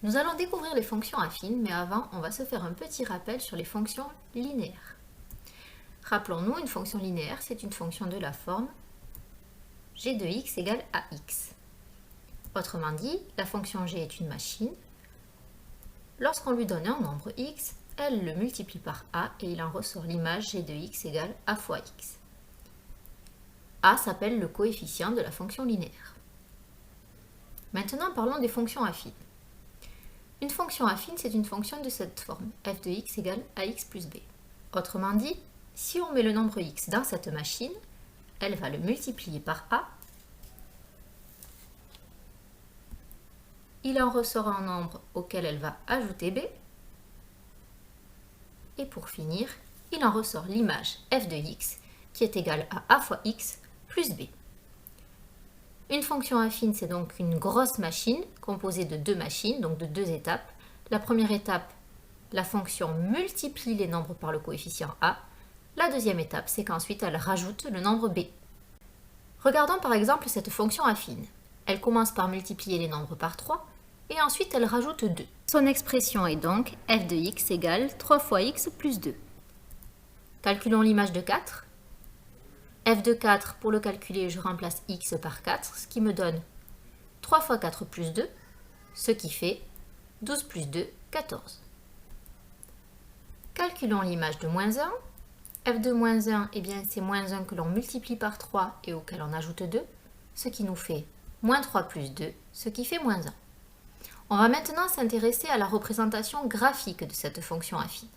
Nous allons découvrir les fonctions affines, mais avant, on va se faire un petit rappel sur les fonctions linéaires. Rappelons-nous, une fonction linéaire, c'est une fonction de la forme g de x égale ax. Autrement dit, la fonction g est une machine. Lorsqu'on lui donne un nombre x, elle le multiplie par a et il en ressort l'image g de x égale a fois x. A s'appelle le coefficient de la fonction linéaire. Maintenant, parlons des fonctions affines. Une fonction affine, c'est une fonction de cette forme, f de x égale ax plus b. Autrement dit, si on met le nombre x dans cette machine, elle va le multiplier par a. Il en ressort un nombre auquel elle va ajouter b. Et pour finir, il en ressort l'image f de x qui est égale à a fois x plus b. Une fonction affine, c'est donc une grosse machine composée de deux machines, donc de deux étapes. La première étape, la fonction multiplie les nombres par le coefficient a. La deuxième étape, c'est qu'ensuite elle rajoute le nombre b. Regardons par exemple cette fonction affine. Elle commence par multiplier les nombres par 3 et ensuite elle rajoute 2. Son expression est donc f de x égale 3 fois x plus 2. Calculons l'image de 4. f de 4, pour le calculer, je remplace x par 4, ce qui me donne 3 fois 4 plus 2, ce qui fait 12 plus 2, 14. Calculons l'image de moins 1. f de moins 1, eh bien, c'est moins 1 que l'on multiplie par 3 et auquel on ajoute 2, ce qui nous fait moins 3 plus 2, ce qui fait moins 1. On va maintenant s'intéresser à la représentation graphique de cette fonction affine.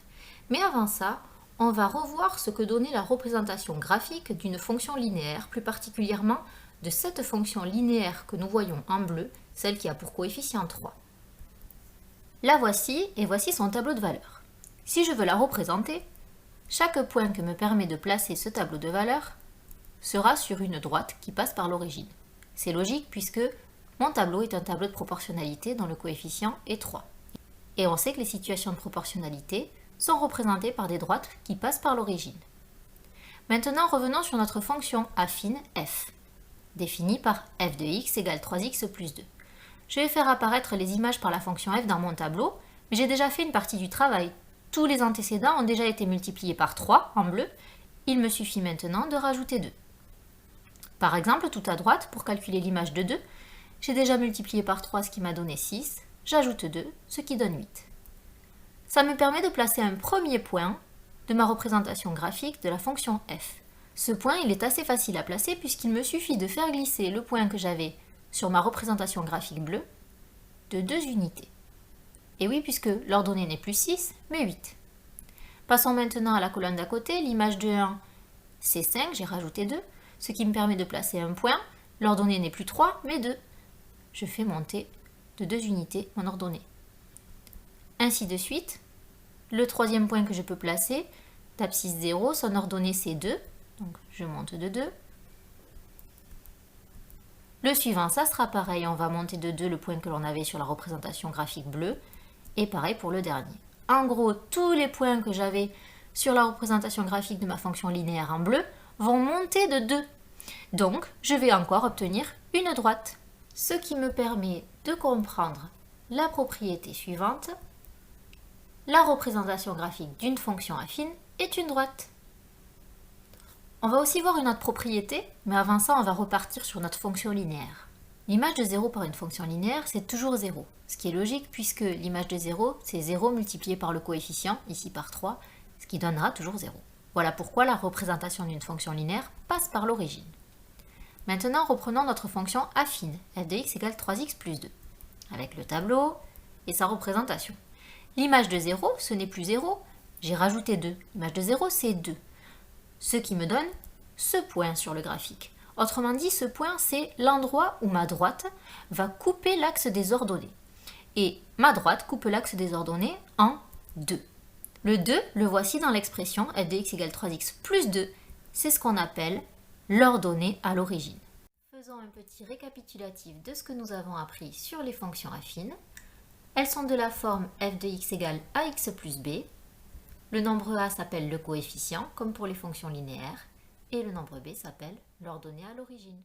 Mais avant ça, on va revoir ce que donnait la représentation graphique d'une fonction linéaire, plus particulièrement de cette fonction linéaire que nous voyons en bleu, celle qui a pour coefficient 3. La voici, et voici son tableau de valeurs. Si je veux la représenter, chaque point que me permet de placer ce tableau de valeurs sera sur une droite qui passe par l'origine. C'est logique puisque mon tableau est un tableau de proportionnalité dont le coefficient est 3. Et on sait que les situations de proportionnalité sont représentées par des droites qui passent par l'origine. Maintenant, revenons sur notre fonction affine f, définie par f de x égale 3x plus 2. Je vais faire apparaître les images par la fonction f dans mon tableau, mais j'ai déjà fait une partie du travail. Tous les antécédents ont déjà été multipliés par 3 en bleu. Il me suffit maintenant de rajouter 2. Par exemple, tout à droite, pour calculer l'image de 2, j'ai déjà multiplié par 3 ce qui m'a donné 6. J'ajoute 2, ce qui donne 8. Ça me permet de placer un premier point de ma représentation graphique de la fonction f. Ce point, il est assez facile à placer puisqu'il me suffit de faire glisser le point que j'avais sur ma représentation graphique bleue de 2 unités. Et oui, puisque l'ordonnée n'est plus 6, mais 8. Passons maintenant à la colonne d'à côté. L'image de 1, c'est 5, j'ai rajouté 2, ce qui me permet de placer un point. L'ordonnée n'est plus 3, mais 2. Je fais monter de 2 unités mon ordonnée. Ainsi de suite. Le troisième point que je peux placer, d'abscisse 0, son ordonnée c'est 2, donc je monte de 2. Le suivant, ça sera pareil, on va monter de 2 le point que l'on avait sur la représentation graphique bleue, et pareil pour le dernier. En gros, tous les points que j'avais sur la représentation graphique de ma fonction linéaire en bleu vont monter de 2. Donc, je vais encore obtenir une droite, ce qui me permet de comprendre la propriété suivante. La représentation graphique d'une fonction affine est une droite. On va aussi voir une autre propriété, mais avant ça, on va repartir sur notre fonction linéaire. L'image de 0 par une fonction linéaire, c'est toujours 0, ce qui est logique puisque l'image de 0, c'est 0 multiplié par le coefficient, ici par 3, ce qui donnera toujours 0. Voilà pourquoi la représentation d'une fonction linéaire passe par l'origine. Maintenant, reprenons notre fonction affine, f de x égale 3x plus 2, avec le tableau et sa représentation. L'image de 0, ce n'est plus 0, j'ai rajouté 2. L'image de 0, c'est 2. Ce qui me donne ce point sur le graphique. Autrement dit, ce point, c'est l'endroit où ma droite va couper l'axe des ordonnées. Et ma droite coupe l'axe des ordonnées en 2. Le 2, le voici dans l'expression f de x égale 3x plus 2. C'est ce qu'on appelle l'ordonnée à l'origine. Faisons un petit récapitulatif de ce que nous avons appris sur les fonctions affines. Elles sont de la forme f de x égale ax plus b. Le nombre a s'appelle le coefficient, comme pour les fonctions linéaires, et le nombre b s'appelle l'ordonnée à l'origine.